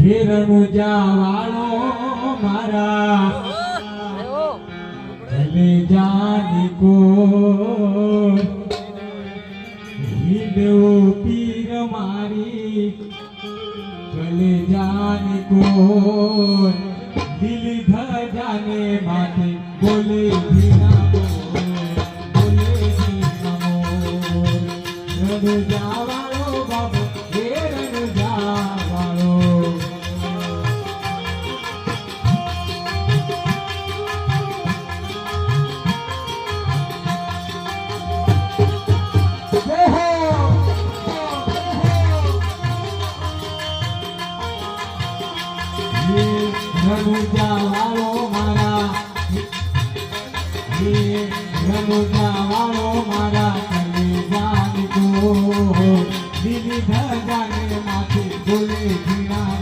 રણુજા વાળો મારા ચલે જાની કો હિંદવો પીર મારી ચલે જાની કો દિલ ધજાને માથે બોલે ધીના બોલે ધીના મોર રણુજા વાળો બાબો હે રણુજા વાળો રણુજા વાળો મારા રણુજા વાળો મારા ચલે જાની કો દિલ ધજાને માથે બોલે ધીના